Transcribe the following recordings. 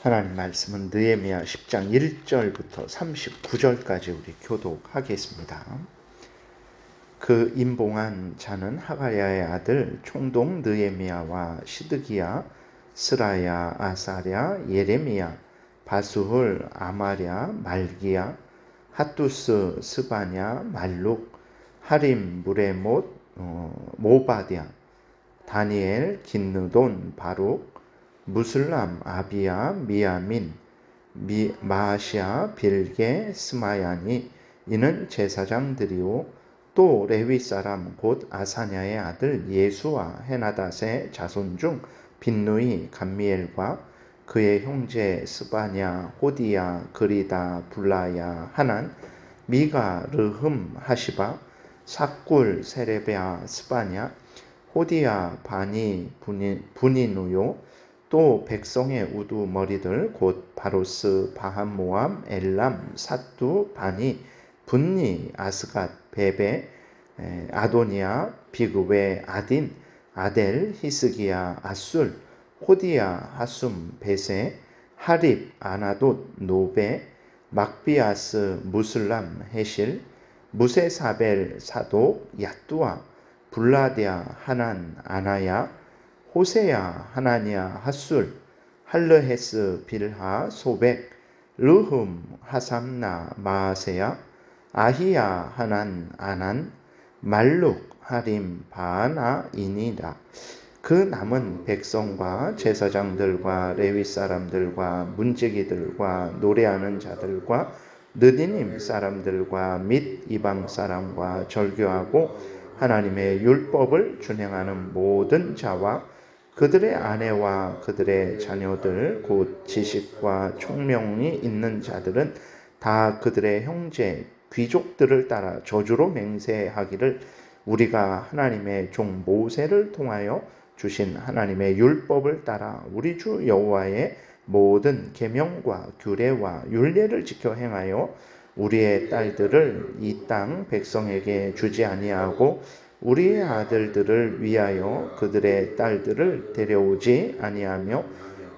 하나님 말씀은 느헤미야 10장 1절부터 39절까지 우리 교독하겠습니다. 그 임봉한 자는 하가야의 아들 총독 느헤미야와 시드기야, 스라야, 아사랴, 예레미야, 바수훌, 아마랴, 말기야, 핫두스, 스바냐, 말룩, 하림, 무레못, 모바디아, 다니엘, 긴느돈, 바룩, 무슬람, 아비야, 미야민, 마시아, 빌게, 스마야니, 이는 제사장들이요 또 레위 사람 곧 아사냐의 아들 예수와 헤나닷의 자손 중 빈누이, 감미엘과 그의 형제 스바냐, 호디야, 그리다, 불라야, 하난, 미가, 르흠, 하시바, 삭굴, 세레베아, 스바냐, 호디야, 바니, 분이누요 또 백성의 우두 머리들 곧 바로스, 바함모암, 엘람, 사뚜, 바니, 분니, 아스갓, 베베, 아도니아, 비그웨, 아딘, 아델, 히스기야, 아술, 호디야, 하숨, 베세, 하립, 아나돗, 노베, 막비아스, 무슬람, 헤실, 무세사벨, 사독, 야뚜아, 블라디아, 하난, 아나야, 호세야, 하나니아, 핫술, 할르헤스, 빌하, 소백, 르흠, 하삼나, 마아세야, 아히야, 하난, 아난, 말룩, 하림, 바나, 이니라. 그 남은 백성과 제사장들과 레위 사람들과 문지기들과 노래하는 자들과 느디님 사람들과 및 이방 사람과 절교하고 하나님의 율법을 준행하는 모든 자와 그들의 아내와 그들의 자녀들 곧 지식과 총명이 있는 자들은 다 그들의 형제 귀족들을 따라 저주로 맹세하기를 우리가 하나님의 종 모세를 통하여 주신 하나님의 율법을 따라 우리 주 여호와의 모든 계명과 규례와 율례를 지켜 행하여 우리의 딸들을 이 땅 백성에게 주지 아니하고 우리의 아들들을 위하여 그들의 딸들을 데려오지 아니하며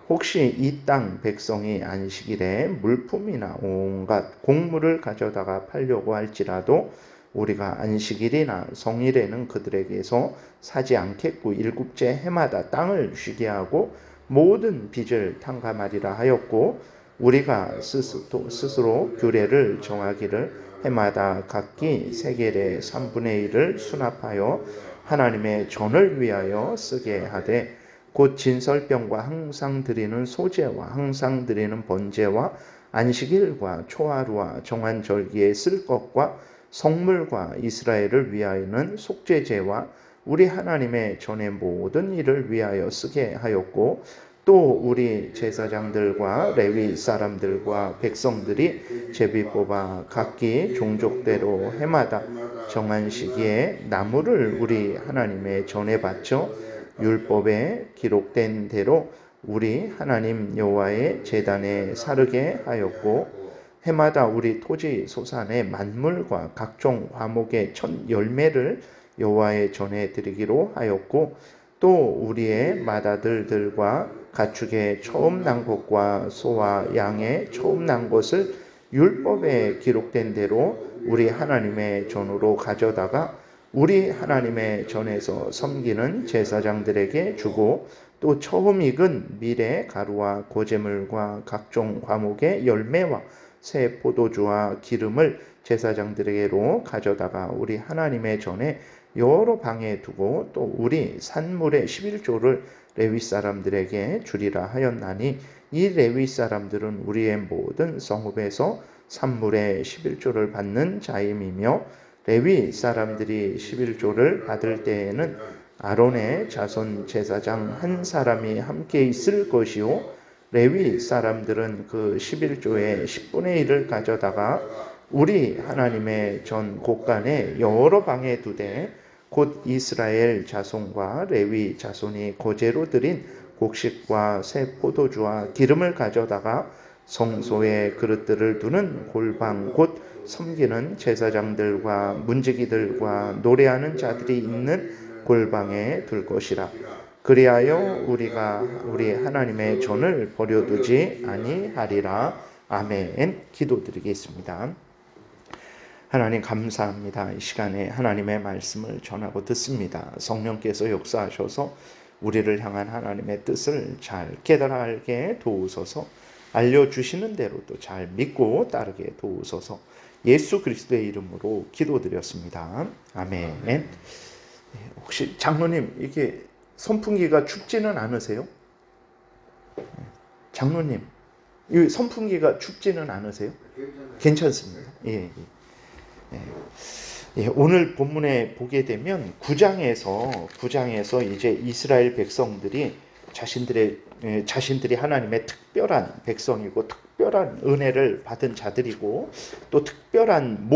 혹시 이 땅 백성이 안식일에 물품이나 온갖 곡물을 가져다가 팔려고 할지라도 우리가 안식일이나 성일에는 그들에게서 사지 않겠고 일곱째 해마다 땅을 쉬게 하고 모든 빚을 탕감하리라 하였고 우리가 스스로 규례를 정하기를 해마다 각기 세겔의 3분의 1을 수납하여 하나님의 전을 위하여 쓰게 하되 곧 진설병과 항상 드리는 소제와 항상 드리는 번제와 안식일과 초하루와 정한 절기에 쓸 것과 성물과 이스라엘을 위하여는 속죄제와 우리 하나님의 전의 모든 일을 위하여 쓰게 하였고 또 우리 제사장들과 레위 사람들과 백성들이 제비 뽑아 각기 종족대로 해마다 정한 시기에 나무를 우리 하나님의 전에 바쳐 율법에 기록된 대로 우리 하나님 여호와의 제단에 사르게 하였고 해마다 우리 토지 소산의 만물과 각종 화목의 첫 열매를 여호와의 전에 드리기로 하였고 또 우리의 맏아들들과 가축의 처음 난 것과 소와 양의 처음 난 것을 율법에 기록된 대로 우리 하나님의 전으로 가져다가 우리 하나님의 전에서 섬기는 제사장들에게 주고 또 처음 익은 밀의 가루와 고제물과 각종 과목의 열매와 새 포도주와 기름을 제사장들에게로 가져다가 우리 하나님의 전에 여러 방에 두고 또 우리 산물의 11조를 레위 사람들에게 주리라 하였나니 이 레위 사람들은 우리의 모든 성읍에서 산물의 11조를 받는 자임이며 레위 사람들이 11조를 받을 때에는 아론의 자손 제사장 한 사람이 함께 있을 것이요 레위 사람들은 그 11조의 10분의 1을 가져다가 우리 하나님의 전 곳간에 여러 방에 두되 곧 이스라엘 자손과 레위 자손이 거제로 드린 곡식과 새 포도주와 기름을 가져다가 성소에 그릇들을 두는 골방 곧 섬기는 제사장들과 문지기들과 노래하는 자들이 있는 골방에 둘 것이라. 그리하여 우리가 우리 하나님의 전을 버려두지 아니하리라. 아멘. 기도드리겠습니다. 하나님 감사합니다. 이 시간에 하나님의 말씀을 전하고 듣습니다. 성령께서 역사하셔서 우리를 향한 하나님의 뜻을 잘 깨달아 알게 도우소서. 알려주시는 대로도 잘 믿고 따르게 도우소서. 예수 그리스도의 이름으로 기도드렸습니다. 아멘. 혹시 장로님, 이게 선풍기가 춥지는 않으세요? 장로님, 이 선풍기가 춥지는 않으세요? 괜찮습니다. 예. 오늘 본문에 보게 되면 9장에서 이제 이스라엘 백성들이 자신들이 하나님의 특별한 백성이고 특별한 은혜를 받은 자들이고 또 특별한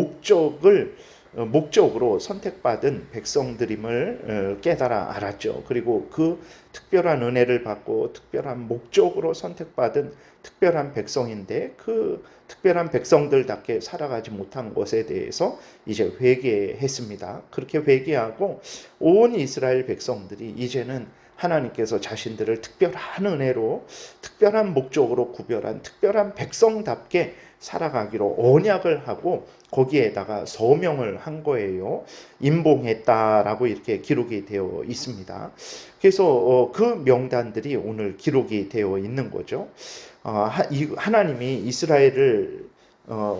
목적으로 선택받은 백성들임을 깨달아 알았죠. 그리고 그 특별한 은혜를 받고 특별한 목적으로 선택받은 특별한 백성인데 그 특별한 백성들답게 살아가지 못한 것에 대해서 이제 회개했습니다. 그렇게 회개하고 온 이스라엘 백성들이 이제는 하나님께서 자신들을 특별한 은혜로 특별한 목적으로 구별한 특별한 백성답게 살아가기로 언약을 하고 거기에다가 서명을 한 거예요. 임봉했다라고 이렇게 기록이 되어 있습니다. 그래서 그 명단들이 오늘 기록이 되어 있는 거죠. 하나님이 이스라엘을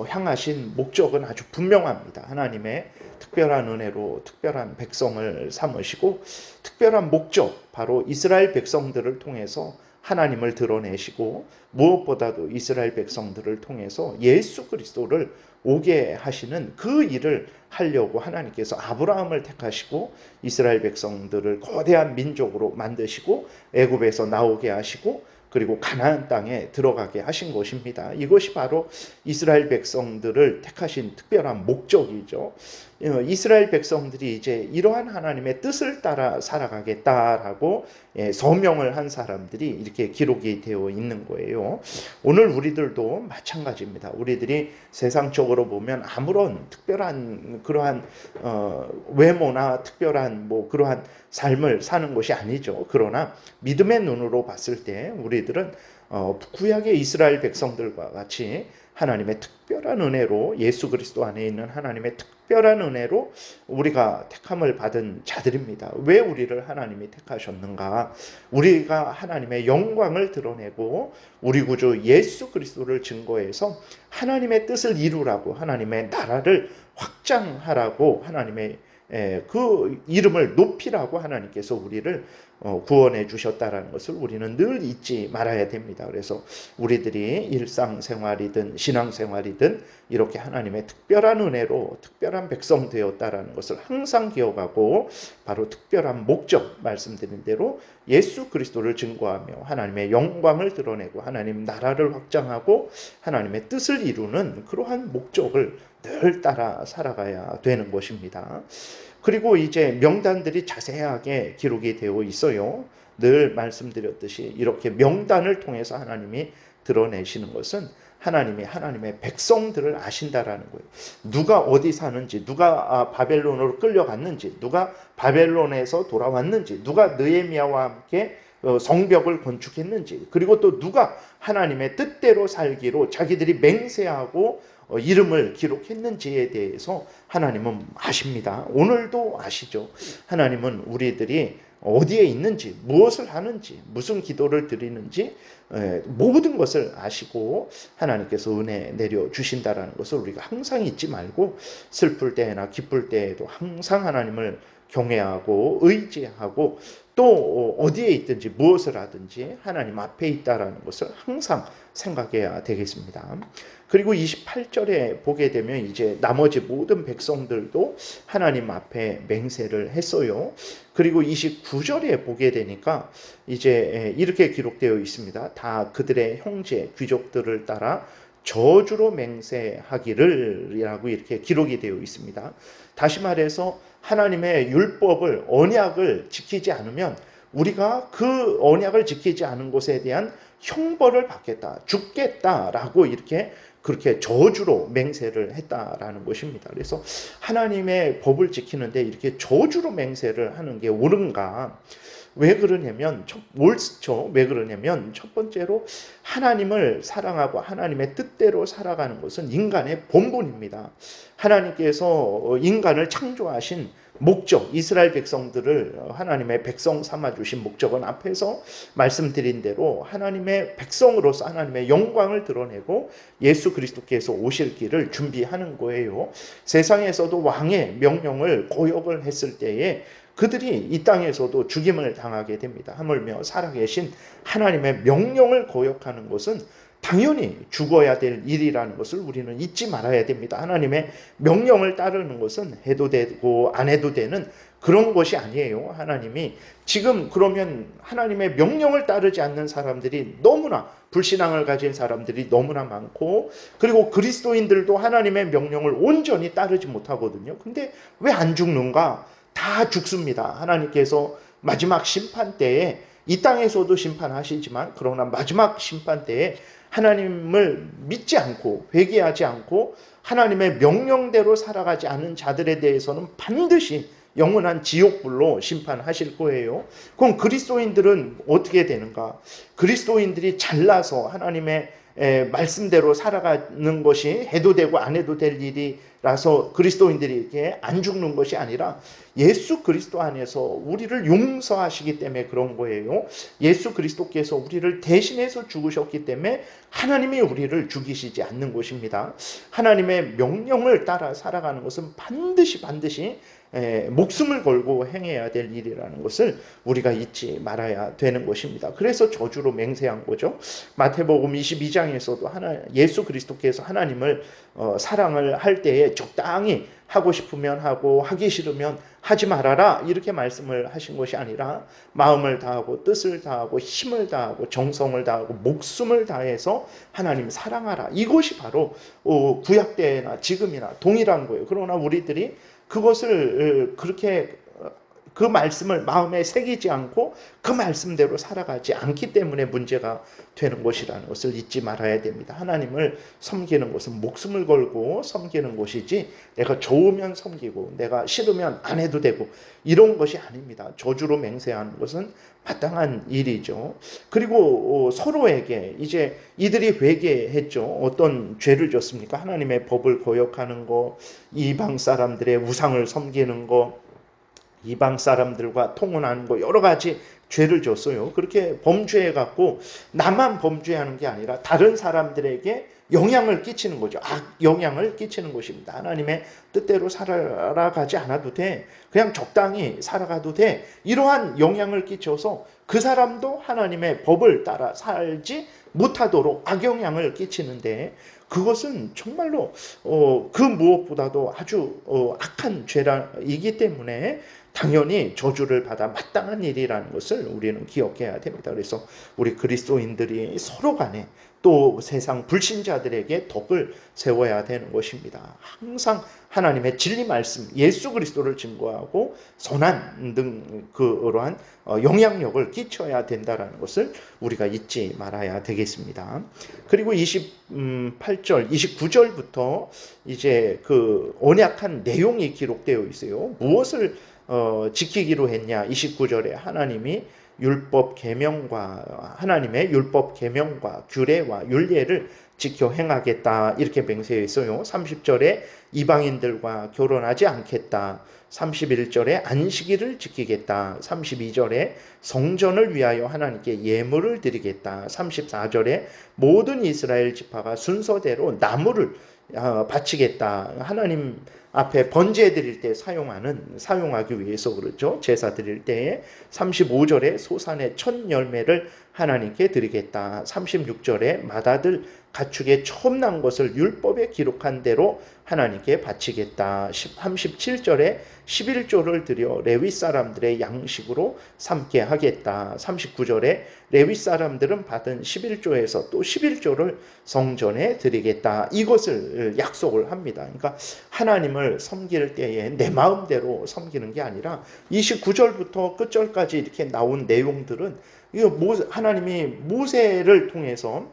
향하신 목적은 아주 분명합니다. 하나님의 특별한 은혜로 특별한 백성을 삼으시고 특별한 목적, 바로 이스라엘 백성들을 통해서 하나님을 드러내시고 무엇보다도 이스라엘 백성들을 통해서 예수 그리스도를 오게 하시는 그 일을 하려고 하나님께서 아브라함을 택하시고 이스라엘 백성들을 거대한 민족으로 만드시고 애굽에서 나오게 하시고 그리고 가나안 땅에 들어가게 하신 것입니다. 이것이 바로 이스라엘 백성들을 택하신 특별한 목적이죠. 이스라엘 백성들이 이제 이러한 하나님의 뜻을 따라 살아가겠다라고 서명을 한 사람들이 이렇게 기록이 되어 있는 거예요. 오늘 우리들도 마찬가지입니다. 우리들이 세상적으로 보면 아무런 특별한 그러한 외모나 특별한 그러한 삶을 사는 것이 아니죠. 그러나 믿음의 눈으로 봤을 때 우리들은 구약의 이스라엘 백성들과 같이 하나님의 특별한 은혜로 예수 그리스도 안에 있는 하나님의 특별한 은혜로 우리가 택함을 받은 자들입니다. 왜 우리를 하나님이 택하셨는가? 우리가 하나님의 영광을 드러내고 우리 구주 예수 그리스도를 증거해서 하나님의 뜻을 이루라고, 하나님의 나라를 확장하라고, 하나님의 그 이름을 높이라고 하나님께서 우리를 구원해 주셨다는 것을 우리는 늘 잊지 말아야 됩니다. 그래서 우리들이 일상생활이든 신앙생활이든 이렇게 하나님의 특별한 은혜로 특별한 백성 되었다는 것을 항상 기억하고 바로 특별한 목적, 말씀드린 대로 예수 그리스도를 증거하며 하나님의 영광을 드러내고 하나님 나라를 확장하고 하나님의 뜻을 이루는 그러한 목적을 늘 따라 살아가야 되는 것입니다. 그리고 이제 명단들이 자세하게 기록이 되어 있어요. 늘 말씀드렸듯이 이렇게 명단을 통해서 하나님이 드러내시는 것은 하나님이 하나님의 백성들을 아신다라는 거예요. 누가 어디 사는지, 누가 바벨론으로 끌려갔는지, 누가 바벨론에서 돌아왔는지, 누가 느헤미야와 함께 성벽을 건축했는지, 그리고 또 누가 하나님의 뜻대로 살기로 자기들이 맹세하고 이름을 기록했는지에 대해서 하나님은 아십니다. 오늘도 아시죠. 하나님은 우리들이 어디에 있는지, 무엇을 하는지, 무슨 기도를 드리는지 모든 것을 아시고 하나님께서 은혜 내려주신다는 것을 우리가 항상 잊지 말고 슬플 때나 기쁠 때에도 항상 하나님을 경외하고 의지하고 또 어디에 있든지 무엇을 하든지 하나님 앞에 있다라는 것을 항상 생각해야 되겠습니다. 그리고 28절에 보게 되면 이제 나머지 모든 백성들도 하나님 앞에 맹세를 했어요. 그리고 29절에 보게 되니까 이제 이렇게 기록되어 있습니다. 다 그들의 형제 귀족들을 따라 저주로 맹세하기를이라고 이렇게 기록이 되어 있습니다. 다시 말해서 하나님의 율법을, 언약을 지키지 않으면 우리가 그 언약을 지키지 않은 것에 대한 형벌을 받겠다, 죽겠다라고 그렇게 저주로 맹세를 했다라는 것입니다. 그래서 하나님의 법을 지키는데 이렇게 저주로 맹세를 하는 게 옳은가? 왜 그러냐면 옳죠. 왜 그러냐면 첫 번째로 하나님을 사랑하고 하나님의 뜻대로 살아가는 것은 인간의 본분입니다. 하나님께서 인간을 창조하신 목적, 이스라엘 백성들을 하나님의 백성 삼아주신 목적은 앞에서 말씀드린 대로 하나님의 백성으로서 하나님의 영광을 드러내고 예수 그리스도께서 오실 길을 준비하는 거예요. 세상에서도 왕의 명령을 고역을 했을 때에 그들이 이 땅에서도 죽임을 당하게 됩니다. 하물며 살아계신 하나님의 명령을 거역하는 것은 당연히 죽어야 될 일이라는 것을 우리는 잊지 말아야 됩니다. 하나님의 명령을 따르는 것은 해도 되고 안 해도 되는 그런 것이 아니에요. 하나님이 지금 그러면 하나님의 명령을 따르지 않는 사람들이 너무나 불신앙을 가진 사람들이 너무나 많고 그리고 그리스도인들도 하나님의 명령을 온전히 따르지 못하거든요. 근데 왜 안 죽는가? 다 죽습니다. 하나님께서 마지막 심판 때에 이 땅에서도 심판하시지만 그러나 마지막 심판 때에 하나님을 믿지 않고 회개하지 않고 하나님의 명령대로 살아가지 않은 자들에 대해서는 반드시 영원한 지옥불로 심판하실 거예요. 그럼 그리스도인들은 어떻게 되는가? 그리스도인들이 잘나서 하나님의 말씀대로 살아가는 것이 해도 되고 안 해도 될 일이라서 그리스도인들에게 안 죽는 것이 아니라 예수 그리스도 안에서 우리를 용서하시기 때문에 그런 거예요. 예수 그리스도께서 우리를 대신해서 죽으셨기 때문에 하나님이 우리를 죽이시지 않는 것입니다. 하나님의 명령을 따라 살아가는 것은 반드시 목숨을 걸고 행해야 될 일이라는 것을 우리가 잊지 말아야 되는 것입니다. 그래서 저주로 맹세한 거죠. 마태복음 22장에서도 예수 그리스도께서 하나님을 사랑을 할 때에 적당히 하고 싶으면 하고 하기 싫으면 하지 말아라 이렇게 말씀을 하신 것이 아니라 마음을 다하고 뜻을 다하고 힘을 다하고 정성을 다하고 목숨을 다해서 하나님 사랑하라. 이것이 바로 구약 때나 지금이나 동일한 거예요. 그러나 우리들이 그것을 그렇게 그 말씀을 마음에 새기지 않고 그 말씀대로 살아가지 않기 때문에 문제가 되는 것이라는 것을 잊지 말아야 됩니다. 하나님을 섬기는 것은 목숨을 걸고 섬기는 것이지 내가 좋으면 섬기고 내가 싫으면 안 해도 되고 이런 것이 아닙니다. 저주로 맹세하는 것은 마땅한 일이죠. 그리고 서로에게 이제 이들이 회개했죠. 어떤 죄를 졌습니까? 하나님의 법을 거역하는 거, 이방 사람들의 우상을 섬기는 거, 이방 사람들과 통혼하는 거 여러 가지 죄를 졌어요. 그렇게 범죄해갖고 나만 범죄하는 게 아니라 다른 사람들에게 영향을 끼치는 거죠. 영향을 끼치는 것입니다. 하나님의 뜻대로 살아가지 않아도 돼. 그냥 적당히 살아가도 돼. 이러한 영향을 끼쳐서 그 사람도 하나님의 법을 따라 살지 못하도록 악영향을 끼치는데 그것은 정말로 그 무엇보다도 아주 악한 죄이기 때문에 당연히 저주를 받아 마땅한 일이라는 것을 우리는 기억해야 됩니다. 그래서 우리 그리스도인들이 서로 간에 또 세상 불신자들에게 덕을 세워야 되는 것입니다. 항상 하나님의 진리 말씀, 예수 그리스도를 증거하고 선한 등 그러한 영향력을 끼쳐야 된다는 것을 우리가 잊지 말아야 되겠습니다. 그리고 28절, 29절부터 이제 그 언약한 내용이 기록되어 있어요. 무엇을 지키기로 했냐? 29절에 하나님의 율법 계명과 규례와 율례를 지켜 행하겠다 이렇게 맹세했어요. 30절에 이방인들과 결혼하지 않겠다. 31절에 안식일을 지키겠다. 32절에 성전을 위하여 하나님께 예물을 드리겠다. 34절에 모든 이스라엘 지파가 순서대로 나무를 바치겠다. 하나님 앞에 번제 드릴 때 사용하기 위해서 그렇죠. 제사 드릴 때에 35절에 소산의 첫 열매를 하나님께 드리겠다. 36절에 맏아들 가축의 처음 난 것을 율법에 기록한 대로 하나님께 바치겠다. 37절에 11조를 드려 레위 사람들의 양식으로 삼게 하겠다. 39절에 레위 사람들은 받은 11조에서 또 11조를 성전에 드리겠다. 이것을 약속을 합니다. 그러니까 하나님을 섬길 때에 내 마음대로 섬기는 게 아니라 29절부터 끝절까지 이렇게 나온 내용들은 하나님이 모세를 통해서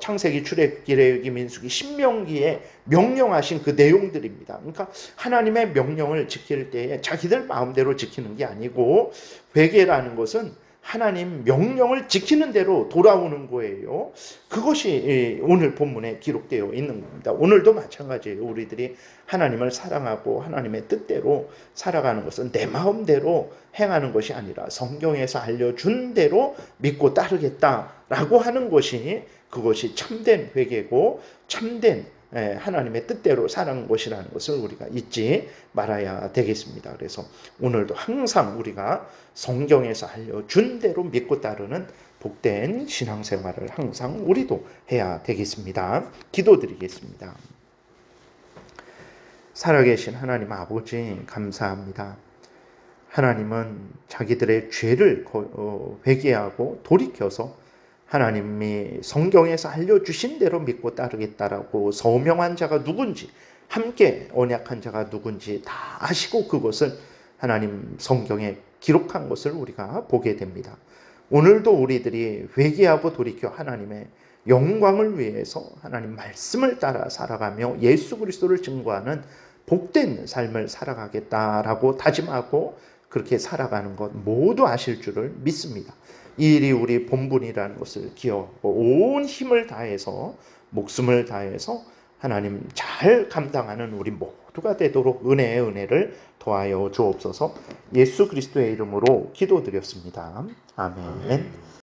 창세기, 출애굽기, 레위기, 민수기, 신명기에 명령하신 그 내용들입니다. 그러니까 하나님의 명령을 지킬 때에 자기들 마음대로 지키는 게 아니고, 회개라는 것은 하나님 명령을 지키는 대로 돌아오는 거예요. 그것이 오늘 본문에 기록되어 있는 겁니다. 오늘도 마찬가지예요. 우리들이 하나님을 사랑하고 하나님의 뜻대로 살아가는 것은 내 마음대로 행하는 것이 아니라 성경에서 알려준 대로 믿고 따르겠다라고 하는 것이, 그것이 참된 회개고 참된 하나님의 뜻대로 사는 것이라는 것을 우리가 잊지 말아야 되겠습니다. 그래서 오늘도 항상 우리가 성경에서 알려준 대로 믿고 따르는 복된 신앙생활을 항상 우리도 해야 되겠습니다. 기도드리겠습니다. 살아계신 하나님 아버지, 감사합니다. 하나님은 자기들의 죄를 회개하고 돌이켜서 하나님이 성경에서 알려주신 대로 믿고 따르겠다라고 서명한 자가 누군지, 함께 언약한 자가 누군지 다 아시고 그것을 하나님 성경에 기록한 것을 우리가 보게 됩니다. 오늘도 우리들이 회개하고 돌이켜 하나님의 영광을 위해서 하나님 말씀을 따라 살아가며 예수 그리스도를 증거하는 복된 삶을 살아가겠다라고 다짐하고 그렇게 살아가는 것 모두 아실 줄을 믿습니다. 이 일이 우리 본분이라는 것을 기억하고 온 힘을 다해서, 목숨을 다해서 하나님 잘 감당하는 우리 모두가 되도록 은혜의 은혜를 더하여 주옵소서. 예수 그리스도의 이름으로 기도드렸습니다. 아멘.